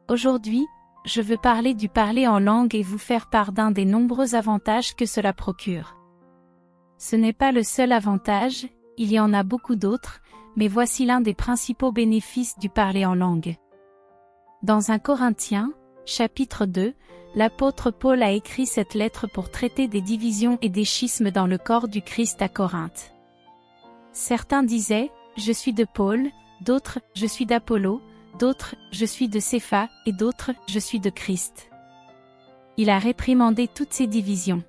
Aujourd'hui, je veux parler du parler en langue et vous faire part d'un des nombreux avantages que cela procure. Ce n'est pas le seul avantage, il y en a beaucoup d'autres, mais voici l'un des principaux bénéfices du parler en langue. Dans 1 Corinthiens, chapitre 2, l'apôtre Paul a écrit cette lettre pour traiter des divisions et des schismes dans le corps du Christ à Corinthe. Certains disaient, « Je suis de Paul », d'autres, « Je suis d'Apollo », d'autres, « Je suis de Cépha » et d'autres, « Je suis de Christ ». Il a réprimandé toutes ces divisions.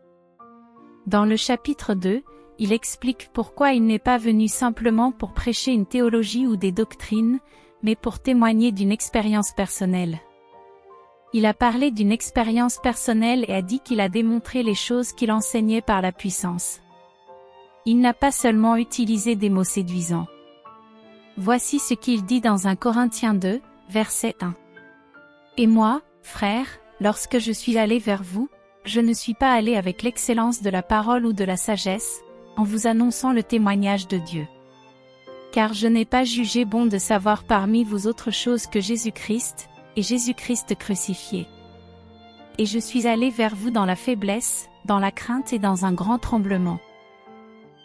Dans le chapitre 2, il explique pourquoi il n'est pas venu simplement pour prêcher une théologie ou des doctrines, mais pour témoigner d'une expérience personnelle. Il a parlé d'une expérience personnelle et a dit qu'il a démontré les choses qu'il enseignait par la puissance. Il n'a pas seulement utilisé des mots séduisants. Voici ce qu'il dit dans 1 Corinthiens 2, verset 1. « Et moi, frères, lorsque je suis allé vers vous, je ne suis pas allé avec l'excellence de la parole ou de la sagesse, en vous annonçant le témoignage de Dieu. Car je n'ai pas jugé bon de savoir parmi vous autre chose que Jésus-Christ, et Jésus-Christ crucifié. Et je suis allé vers vous dans la faiblesse, dans la crainte et dans un grand tremblement.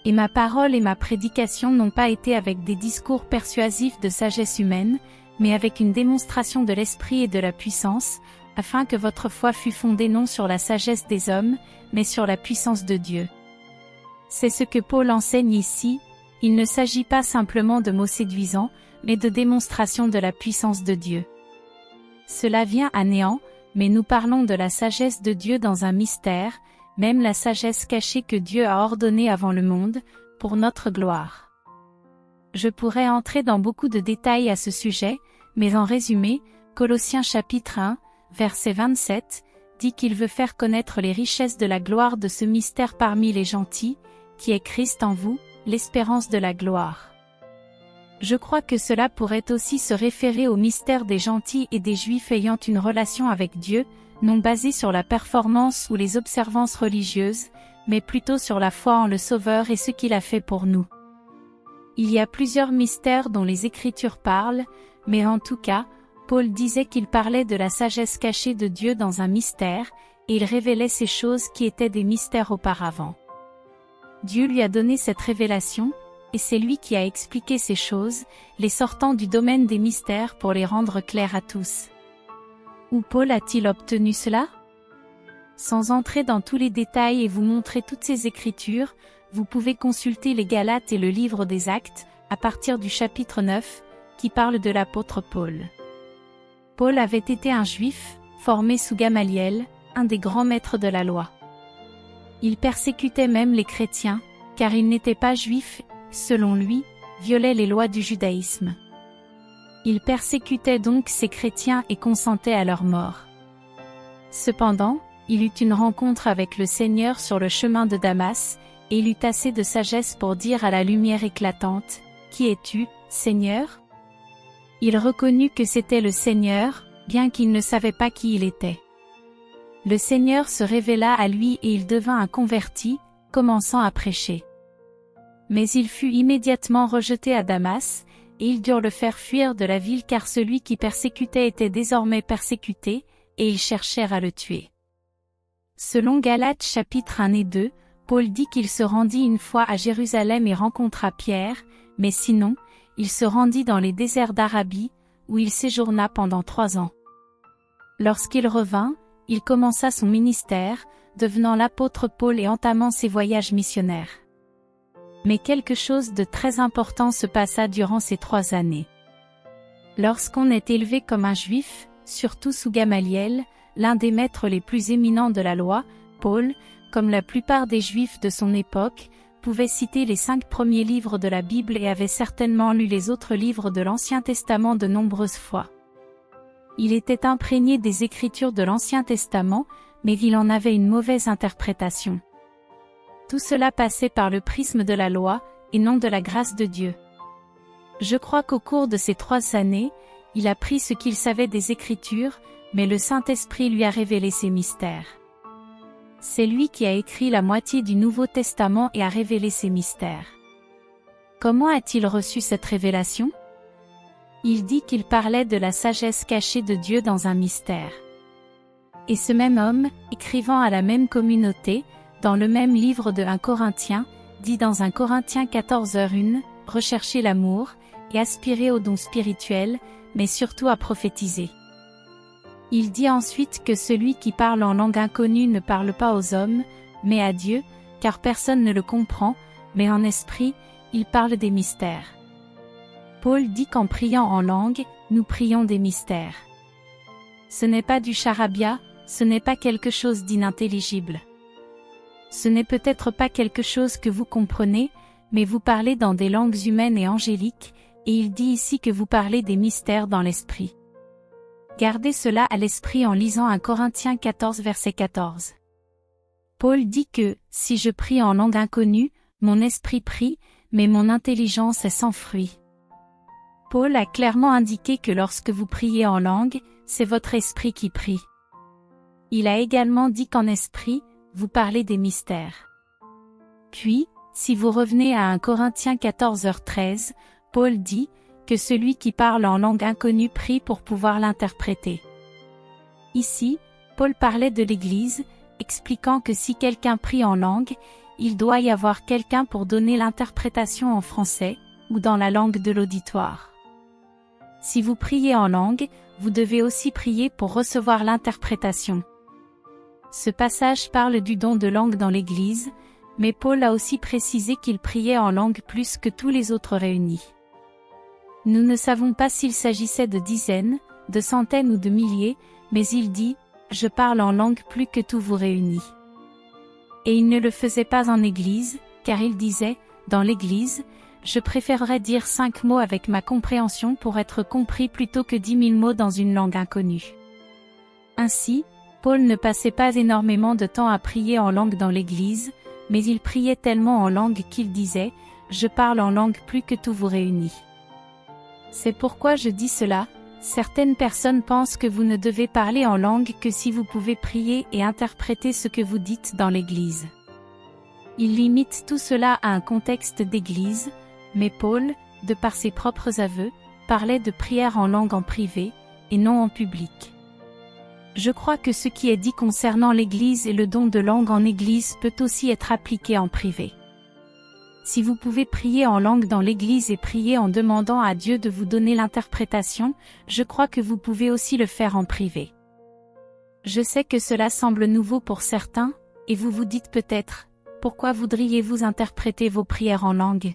Et ma parole et ma prédication n'ont pas été avec des discours persuasifs de sagesse humaine, mais avec une démonstration de l'esprit et de la puissance, afin que votre foi fût fondée non sur la sagesse des hommes, mais sur la puissance de Dieu. » C'est ce que Paul enseigne ici, il ne s'agit pas simplement de mots séduisants, mais de démonstration de la puissance de Dieu. Cela vient à néant, mais nous parlons de la sagesse de Dieu dans un mystère, même la sagesse cachée que Dieu a ordonnée avant le monde, pour notre gloire. Je pourrais entrer dans beaucoup de détails à ce sujet, mais en résumé, Colossiens chapitre 1, verset 27, dit qu'il veut faire connaître les richesses de la gloire de ce mystère parmi les gentils, qui est Christ en vous, l'espérance de la gloire. Je crois que cela pourrait aussi se référer au mystère des gentils et des juifs ayant une relation avec Dieu, non basée sur la performance ou les observances religieuses, mais plutôt sur la foi en le Sauveur et ce qu'il a fait pour nous. Il y a plusieurs mystères dont les Écritures parlent, mais en tout cas, Paul disait qu'il parlait de la sagesse cachée de Dieu dans un mystère, et il révélait ces choses qui étaient des mystères auparavant. Dieu lui a donné cette révélation, et c'est lui qui a expliqué ces choses, les sortant du domaine des mystères pour les rendre clairs à tous. Où Paul a-t-il obtenu cela? Sans entrer dans tous les détails et vous montrer toutes ces écritures, vous pouvez consulter les Galates et le livre des Actes, à partir du chapitre 9, qui parle de l'apôtre Paul. Paul avait été un juif, formé sous Gamaliel, un des grands maîtres de la loi. Il persécutait même les chrétiens, car il n'était pas juif, selon lui, violait les lois du judaïsme. Il persécutait donc ces chrétiens et consentait à leur mort. Cependant, il eut une rencontre avec le Seigneur sur le chemin de Damas, et il eut assez de sagesse pour dire à la lumière éclatante, « Qui es-tu, Seigneur ?» Il reconnut que c'était le Seigneur, bien qu'il ne savait pas qui il était. Le Seigneur se révéla à lui et il devint un converti, commençant à prêcher. Mais il fut immédiatement rejeté à Damas, et ils durent le faire fuir de la ville car celui qui persécutait était désormais persécuté, et ils cherchèrent à le tuer. Selon Galates chapitre 1 et 2, Paul dit qu'il se rendit une fois à Jérusalem et rencontra Pierre, mais sinon, il se rendit dans les déserts d'Arabie, où il séjourna pendant 3 ans. Lorsqu'il revint, il commença son ministère, devenant l'apôtre Paul et entamant ses voyages missionnaires. Mais quelque chose de très important se passa durant ces 3 années. Lorsqu'on est élevé comme un juif, surtout sous Gamaliel, l'un des maîtres les plus éminents de la loi, Paul, comme la plupart des juifs de son époque, pouvait citer les 5 premiers livres de la Bible et avait certainement lu les autres livres de l'Ancien Testament de nombreuses fois. Il était imprégné des Écritures de l'Ancien Testament, mais il en avait une mauvaise interprétation. Tout cela passait par le prisme de la loi, et non de la grâce de Dieu. Je crois qu'au cours de ces 3 années, il a pris ce qu'il savait des Écritures, mais le Saint-Esprit lui a révélé ses mystères. C'est lui qui a écrit la moitié du Nouveau Testament et a révélé ses mystères. Comment a-t-il reçu cette révélation? Il dit qu'il parlait de la sagesse cachée de Dieu dans un mystère. Et ce même homme, écrivant à la même communauté, dans le même livre de 1 Corinthiens, dit dans 1 Corinthiens 14h1, recherchez l'amour, et aspirez aux dons spirituels, mais surtout à prophétiser. Il dit ensuite que celui qui parle en langue inconnue ne parle pas aux hommes, mais à Dieu, car personne ne le comprend, mais en esprit, il parle des mystères. Paul dit qu'en priant en langue, nous prions des mystères. Ce n'est pas du charabia, ce n'est pas quelque chose d'inintelligible. Ce n'est peut-être pas quelque chose que vous comprenez, mais vous parlez dans des langues humaines et angéliques, et il dit ici que vous parlez des mystères dans l'esprit. Gardez cela à l'esprit en lisant 1 Corinthiens 14 verset 14. Paul dit que, si je prie en langue inconnue, mon esprit prie, mais mon intelligence est sans fruit. Paul a clairement indiqué que lorsque vous priez en langue, c'est votre esprit qui prie. Il a également dit qu'en esprit, vous parlez des mystères. Puis, si vous revenez à 1 Corinthiens 14h13, Paul dit que celui qui parle en langue inconnue prie pour pouvoir l'interpréter. Ici, Paul parlait de l'Église, expliquant que si quelqu'un prie en langue, il doit y avoir quelqu'un pour donner l'interprétation en français, ou dans la langue de l'auditoire. Si vous priez en langue, vous devez aussi prier pour recevoir l'interprétation. Ce passage parle du don de langue dans l'Église, mais Paul a aussi précisé qu'il priait en langue plus que tous les autres réunis. Nous ne savons pas s'il s'agissait de dizaines, de centaines ou de milliers, mais il dit « Je parle en langue plus que tous vous réunis ». Et il ne le faisait pas en Église, car il disait « Dans l'Église, je préférerais dire 5 mots avec ma compréhension pour être compris plutôt que 10 000 mots dans une langue inconnue ». Ainsi, Paul ne passait pas énormément de temps à prier en langue dans l'Église, mais il priait tellement en langue qu'il disait « Je parle en langue plus que tous vous réunis ». C'est pourquoi je dis cela, certaines personnes pensent que vous ne devez parler en langue que si vous pouvez prier et interpréter ce que vous dites dans l'Église. Ils limitent tout cela à un contexte d'Église, mais Paul, de par ses propres aveux, parlait de prière en langue en privé, et non en public. Je crois que ce qui est dit concernant l'Église et le don de langue en Église peut aussi être appliqué en privé. Si vous pouvez prier en langue dans l'Église et prier en demandant à Dieu de vous donner l'interprétation, je crois que vous pouvez aussi le faire en privé. Je sais que cela semble nouveau pour certains, et vous vous dites peut-être, pourquoi voudriez-vous interpréter vos prières en langue?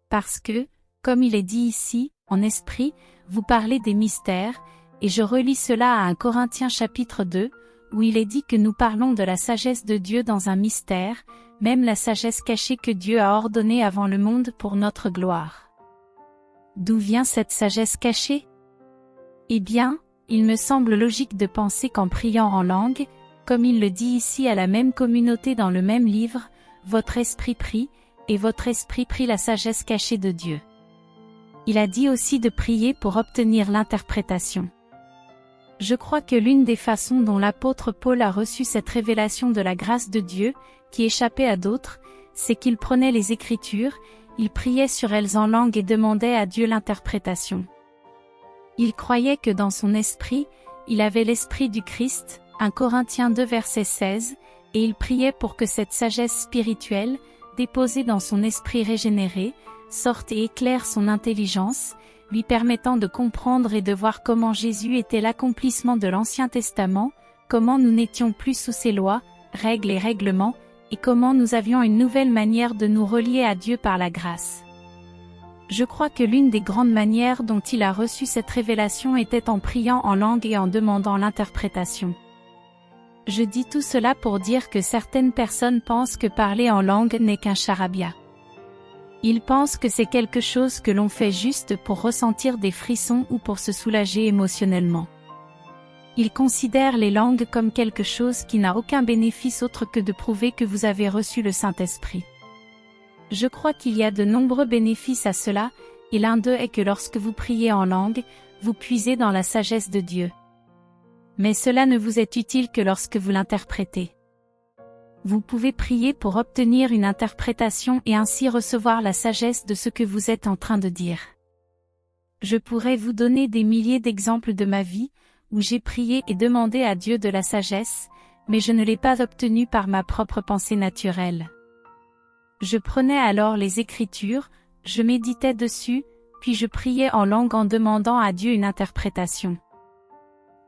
Parce que, comme il est dit ici, en esprit, vous parlez des mystères, et je relis cela à 1 Corinthiens chapitre 2, où il est dit que nous parlons de la sagesse de Dieu dans un mystère, même la sagesse cachée que Dieu a ordonnée avant le monde pour notre gloire. D'où vient cette sagesse cachée? Eh bien, il me semble logique de penser qu'en priant en langue, comme il le dit ici à la même communauté dans le même livre, votre esprit prie, et votre esprit prie la sagesse cachée de Dieu. Il a dit aussi de prier pour obtenir l'interprétation. Je crois que l'une des façons dont l'apôtre Paul a reçu cette révélation de la grâce de Dieu, qui échappait à d'autres, c'est qu'il prenait les Écritures, il priait sur elles en langue et demandait à Dieu l'interprétation. Il croyait que dans son esprit, il avait l'esprit du Christ, 1 Corinthiens 2 verset 16, et il priait pour que cette sagesse spirituelle, déposée dans son esprit régénéré, sorte et éclaire son intelligence, lui permettant de comprendre et de voir comment Jésus était l'accomplissement de l'Ancien Testament, comment nous n'étions plus sous ses lois, règles et règlements, et comment nous avions une nouvelle manière de nous relier à Dieu par la grâce. Je crois que l'une des grandes manières dont il a reçu cette révélation était en priant en langue et en demandant l'interprétation. Je dis tout cela pour dire que certaines personnes pensent que parler en langue n'est qu'un charabia. Ils pensent que c'est quelque chose que l'on fait juste pour ressentir des frissons ou pour se soulager émotionnellement. Ils considèrent les langues comme quelque chose qui n'a aucun bénéfice autre que de prouver que vous avez reçu le Saint-Esprit. Je crois qu'il y a de nombreux bénéfices à cela, et l'un d'eux est que lorsque vous priez en langue, vous puisez dans la sagesse de Dieu. Mais cela ne vous est utile que lorsque vous l'interprétez. Vous pouvez prier pour obtenir une interprétation et ainsi recevoir la sagesse de ce que vous êtes en train de dire. Je pourrais vous donner des milliers d'exemples de ma vie, où j'ai prié et demandé à Dieu de la sagesse, mais je ne l'ai pas obtenue par ma propre pensée naturelle. Je prenais alors les Écritures, je méditais dessus, puis je priais en langue en demandant à Dieu une interprétation.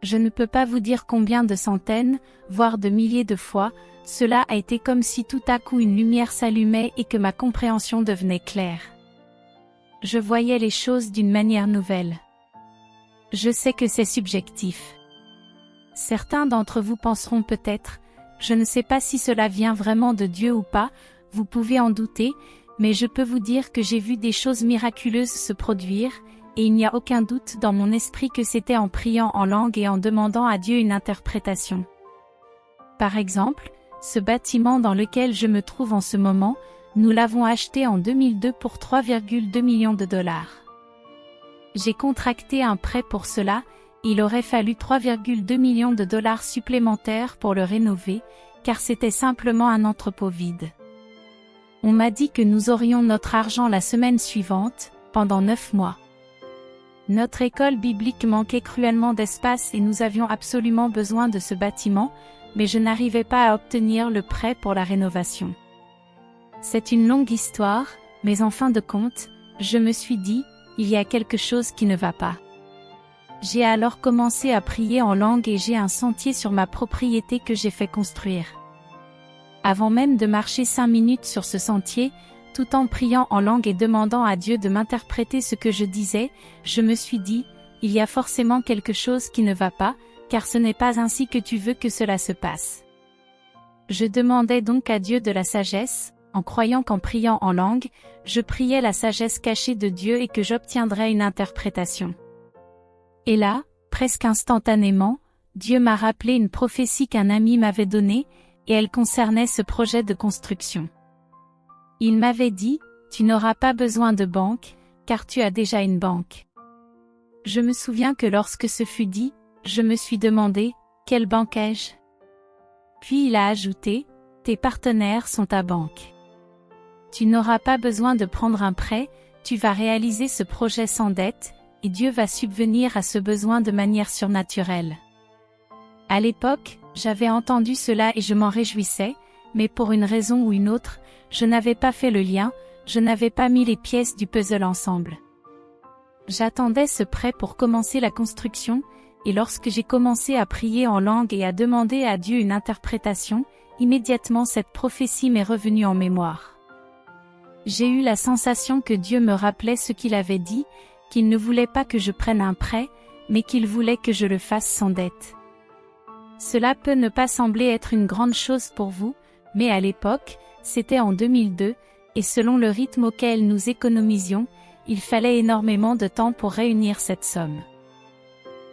Je ne peux pas vous dire combien de centaines, voire de milliers de fois, cela a été comme si tout à coup une lumière s'allumait et que ma compréhension devenait claire. Je voyais les choses d'une manière nouvelle. Je sais que c'est subjectif. Certains d'entre vous penseront peut-être, je ne sais pas si cela vient vraiment de Dieu ou pas, vous pouvez en douter, mais je peux vous dire que j'ai vu des choses miraculeuses se produire, et il n'y a aucun doute dans mon esprit que c'était en priant en langue et en demandant à Dieu une interprétation. Par exemple, ce bâtiment dans lequel je me trouve en ce moment, nous l'avons acheté en 2002 pour 3,2 millions de dollars. J'ai contracté un prêt pour cela, il aurait fallu 3,2 millions de dollars supplémentaires pour le rénover, car c'était simplement un entrepôt vide. On m'a dit que nous aurions notre argent la semaine suivante, pendant 9 mois. Notre école biblique manquait cruellement d'espace et nous avions absolument besoin de ce bâtiment, mais je n'arrivais pas à obtenir le prêt pour la rénovation. C'est une longue histoire, mais en fin de compte, je me suis dit, il y a quelque chose qui ne va pas. J'ai alors commencé à prier en langue et j'ai un sentier sur ma propriété que j'ai fait construire. Avant même de marcher 5 minutes sur ce sentier, tout en priant en langue et demandant à Dieu de m'interpréter ce que je disais, je me suis dit, il y a forcément quelque chose qui ne va pas, car ce n'est pas ainsi que tu veux que cela se passe. Je demandais donc à Dieu de la sagesse, en croyant qu'en priant en langue, je priais la sagesse cachée de Dieu et que j'obtiendrais une interprétation. Et là, presque instantanément, Dieu m'a rappelé une prophétie qu'un ami m'avait donnée, et elle concernait ce projet de construction. Il m'avait dit, tu n'auras pas besoin de banque, car tu as déjà une banque. Je me souviens que lorsque ce fut dit, je me suis demandé, quelle banque ai-je? Puis il a ajouté, tes partenaires sont ta banque. Tu n'auras pas besoin de prendre un prêt, tu vas réaliser ce projet sans dette, et Dieu va subvenir à ce besoin de manière surnaturelle. À l'époque, j'avais entendu cela et je m'en réjouissais, mais pour une raison ou une autre, je n'avais pas fait le lien, je n'avais pas mis les pièces du puzzle ensemble. J'attendais ce prêt pour commencer la construction, et lorsque j'ai commencé à prier en langue et à demander à Dieu une interprétation, immédiatement cette prophétie m'est revenue en mémoire. J'ai eu la sensation que Dieu me rappelait ce qu'il avait dit, qu'il ne voulait pas que je prenne un prêt, mais qu'il voulait que je le fasse sans dette. Cela peut ne pas sembler être une grande chose pour vous, mais à l'époque, c'était en 2002, et selon le rythme auquel nous économisions, il fallait énormément de temps pour réunir cette somme.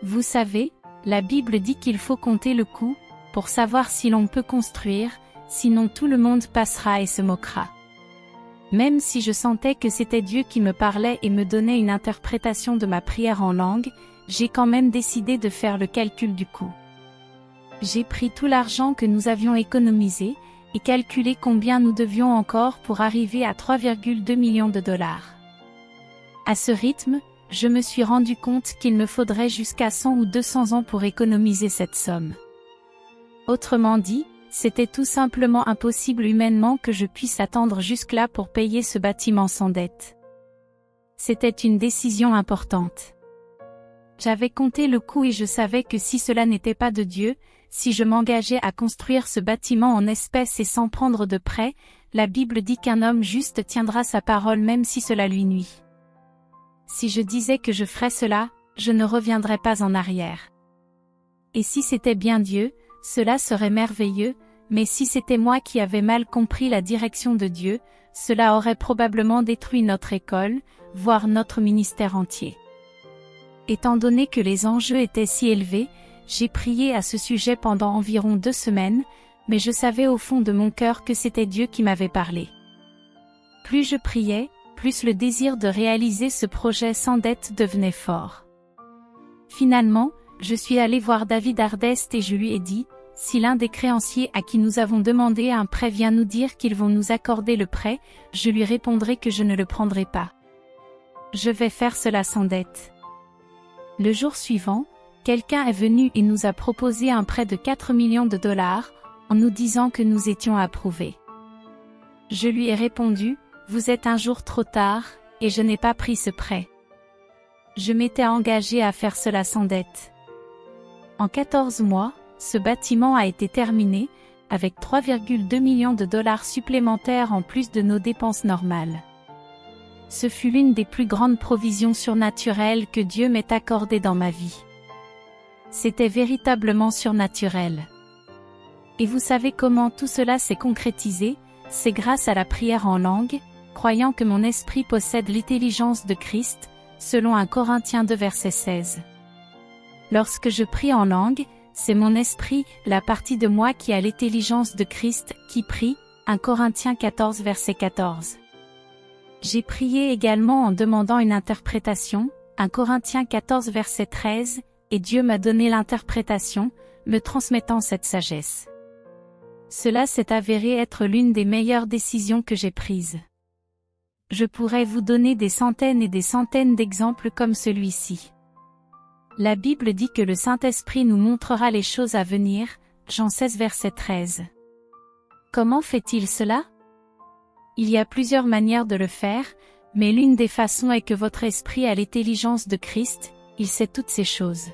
Vous savez, la Bible dit qu'il faut compter le coût, pour savoir si l'on peut construire, sinon tout le monde passera et se moquera. Même si je sentais que c'était Dieu qui me parlait et me donnait une interprétation de ma prière en langue, j'ai quand même décidé de faire le calcul du coût. J'ai pris tout l'argent que nous avions économisé, et calculé combien nous devions encore pour arriver à 3,2 millions de dollars. À ce rythme, je me suis rendu compte qu'il me faudrait jusqu'à 100 ou 200 ans pour économiser cette somme. Autrement dit, c'était tout simplement impossible humainement que je puisse attendre jusque-là pour payer ce bâtiment sans dette. C'était une décision importante. J'avais compté le coût et je savais que si cela n'était pas de Dieu, si je m'engageais à construire ce bâtiment en espèces et sans prendre de prêt, la Bible dit qu'un homme juste tiendra sa parole même si cela lui nuit. Si je disais que je ferais cela, je ne reviendrais pas en arrière. Et si c'était bien Dieu, cela serait merveilleux, mais si c'était moi qui avais mal compris la direction de Dieu, cela aurait probablement détruit notre école, voire notre ministère entier. Étant donné que les enjeux étaient si élevés, j'ai prié à ce sujet pendant environ 2 semaines, mais je savais au fond de mon cœur que c'était Dieu qui m'avait parlé. Plus je priais, plus le désir de réaliser ce projet sans dette devenait fort. Finalement, je suis allé voir David Ardest et je lui ai dit, si l'un des créanciers à qui nous avons demandé un prêt vient nous dire qu'ils vont nous accorder le prêt, je lui répondrai que je ne le prendrai pas. Je vais faire cela sans dette. Le jour suivant, quelqu'un est venu et nous a proposé un prêt de 4 millions de dollars, en nous disant que nous étions approuvés. Je lui ai répondu, vous êtes un jour trop tard, et je n'ai pas pris ce prêt. Je m'étais engagé à faire cela sans dette. En 14 mois, ce bâtiment a été terminé, avec 3,2 millions de dollars supplémentaires en plus de nos dépenses normales. Ce fut l'une des plus grandes provisions surnaturelles que Dieu m'ait accordées dans ma vie. C'était véritablement surnaturel. Et vous savez comment tout cela s'est concrétisé? C'est grâce à la prière en langue, croyant que mon esprit possède l'intelligence de Christ, selon 1 Corinthiens 2 verset 16. Lorsque je prie en langue, c'est mon esprit, la partie de moi qui a l'intelligence de Christ, qui prie, 1 Corinthiens 14 verset 14. J'ai prié également en demandant une interprétation, 1 Corinthiens 14 verset 13, et Dieu m'a donné l'interprétation, me transmettant cette sagesse. Cela s'est avéré être l'une des meilleures décisions que j'ai prises. Je pourrais vous donner des centaines et des centaines d'exemples comme celui-ci. La Bible dit que le Saint-Esprit nous montrera les choses à venir, Jean 16 verset 13. Comment fait-il cela? Il y a plusieurs manières de le faire, mais l'une des façons est que votre esprit a l'intelligence de Christ, il sait toutes ces choses.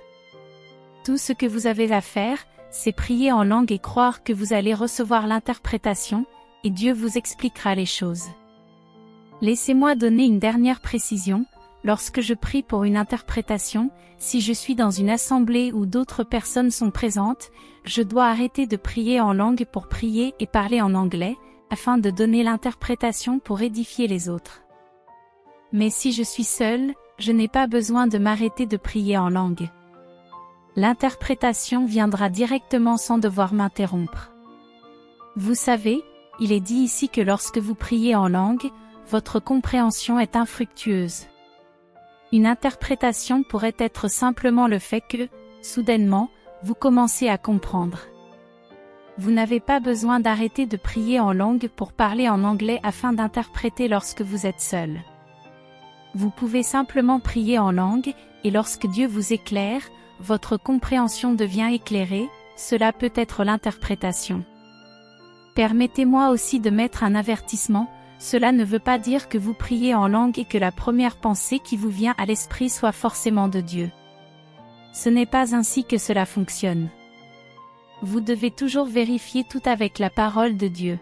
Tout ce que vous avez à faire, c'est prier en langue et croire que vous allez recevoir l'interprétation, et Dieu vous expliquera les choses. Laissez-moi donner une dernière précision, lorsque je prie pour une interprétation, si je suis dans une assemblée où d'autres personnes sont présentes, je dois arrêter de prier en langue pour prier et parler en anglais, afin de donner l'interprétation pour édifier les autres. Mais si je suis seul, je n'ai pas besoin de m'arrêter de prier en langue. L'interprétation viendra directement sans devoir m'interrompre. Vous savez, il est dit ici que lorsque vous priez en langue, votre compréhension est infructueuse. Une interprétation pourrait être simplement le fait que, soudainement, vous commencez à comprendre. Vous n'avez pas besoin d'arrêter de prier en langue pour parler en anglais afin d'interpréter lorsque vous êtes seul. Vous pouvez simplement prier en langue, et lorsque Dieu vous éclaire, votre compréhension devient éclairée, cela peut être l'interprétation. Permettez-moi aussi de mettre un avertissement, cela ne veut pas dire que vous priez en langue et que la première pensée qui vous vient à l'esprit soit forcément de Dieu. Ce n'est pas ainsi que cela fonctionne. Vous devez toujours vérifier tout avec la parole de Dieu.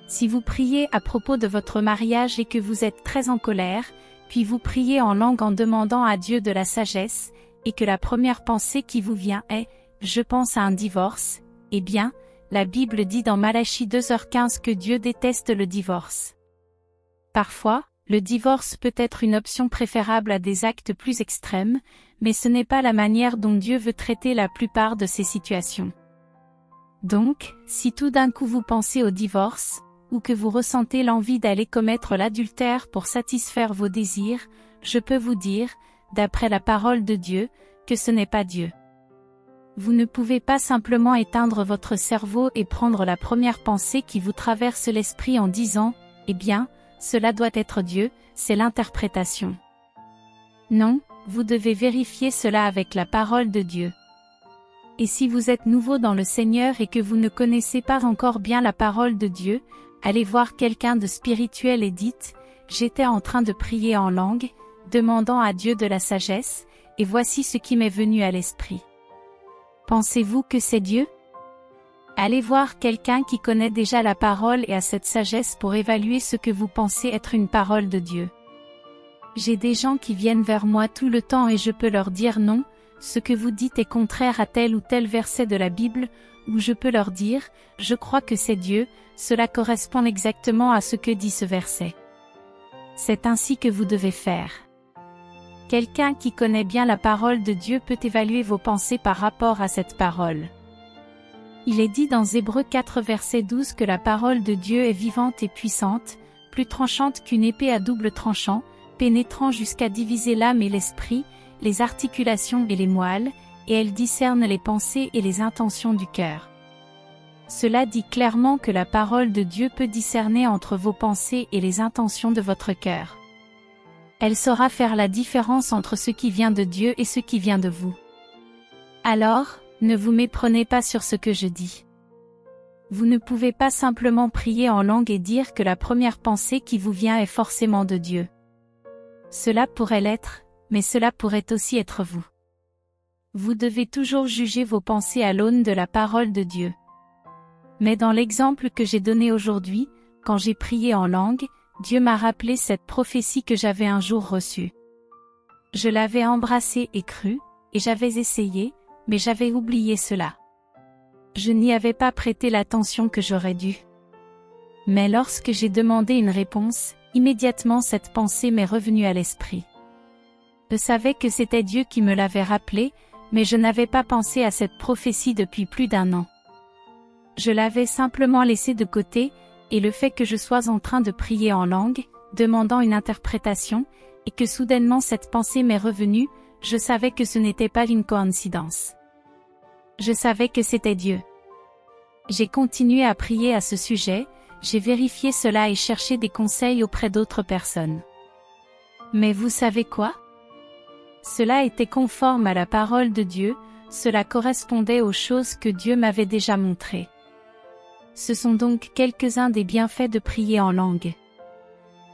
Si vous priez à propos de votre mariage et que vous êtes très en colère, puis vous priez en langue en demandant à Dieu de la sagesse, et que la première pensée qui vous vient est « je pense à un divorce », eh bien, la Bible dit dans Malachie 2h15 que Dieu déteste le divorce. Parfois, le divorce peut être une option préférable à des actes plus extrêmes, mais ce n'est pas la manière dont Dieu veut traiter la plupart de ces situations. Donc, si tout d'un coup vous pensez au divorce, ou que vous ressentez l'envie d'aller commettre l'adultère pour satisfaire vos désirs, je peux vous dire, d'après la parole de Dieu, que ce n'est pas Dieu. Vous ne pouvez pas simplement éteindre votre cerveau et prendre la première pensée qui vous traverse l'esprit en disant « Eh bien, cela doit être Dieu », c'est l'interprétation. Non, vous devez vérifier cela avec la parole de Dieu. Et si vous êtes nouveau dans le Seigneur et que vous ne connaissez pas encore bien la parole de Dieu, allez voir quelqu'un de spirituel et dites « J'étais en train de prier en langue, demandant à Dieu de la sagesse, et voici ce qui m'est venu à l'esprit. » Pensez-vous que c'est Dieu? Allez voir quelqu'un qui connaît déjà la parole et a cette sagesse pour évaluer ce que vous pensez être une parole de Dieu. J'ai des gens qui viennent vers moi tout le temps et je peux leur dire non, ce que vous dites est contraire à tel ou tel verset de la Bible, ou je peux leur dire, je crois que c'est Dieu, cela correspond exactement à ce que dit ce verset. C'est ainsi que vous devez faire. Quelqu'un qui connaît bien la parole de Dieu peut évaluer vos pensées par rapport à cette parole. Il est dit dans Hébreux 4 verset 12 que la parole de Dieu est vivante et puissante, plus tranchante qu'une épée à double tranchant, pénétrant jusqu'à diviser l'âme et l'esprit, les articulations et les moelles, et elle discerne les pensées et les intentions du cœur. Cela dit clairement que la parole de Dieu peut discerner entre vos pensées et les intentions de votre cœur. Elle saura faire la différence entre ce qui vient de Dieu et ce qui vient de vous. Alors, ne vous méprenez pas sur ce que je dis. Vous ne pouvez pas simplement prier en langue et dire que la première pensée qui vous vient est forcément de Dieu. Cela pourrait l'être, mais cela pourrait aussi être vous. Vous devez toujours juger vos pensées à l'aune de la parole de Dieu. Mais dans l'exemple que j'ai donné aujourd'hui, quand j'ai prié en langue, Dieu m'a rappelé cette prophétie que j'avais un jour reçue. Je l'avais embrassée et crue, et j'avais essayé, mais j'avais oublié cela. Je n'y avais pas prêté l'attention que j'aurais dû. Mais lorsque j'ai demandé une réponse, immédiatement cette pensée m'est revenue à l'esprit. Je savais que c'était Dieu qui me l'avait rappelé, mais je n'avais pas pensé à cette prophétie depuis plus d'1 an. Je l'avais simplement laissée de côté, et le fait que je sois en train de prier en langue, demandant une interprétation, et que soudainement cette pensée m'est revenue, je savais que ce n'était pas une coïncidence. Je savais que c'était Dieu. J'ai continué à prier à ce sujet, j'ai vérifié cela et cherché des conseils auprès d'autres personnes. Mais vous savez quoi? Cela était conforme à la parole de Dieu, cela correspondait aux choses que Dieu m'avait déjà montrées. Ce sont donc quelques-uns des bienfaits de prier en langue.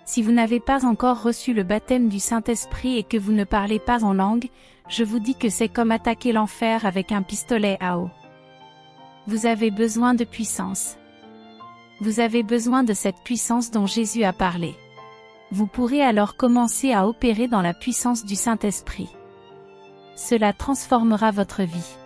Si vous n'avez pas encore reçu le baptême du Saint-Esprit et que vous ne parlez pas en langue, je vous dis que c'est comme attaquer l'enfer avec un pistolet à eau. Vous avez besoin de puissance. Vous avez besoin de cette puissance dont Jésus a parlé. Vous pourrez alors commencer à opérer dans la puissance du Saint-Esprit. Cela transformera votre vie.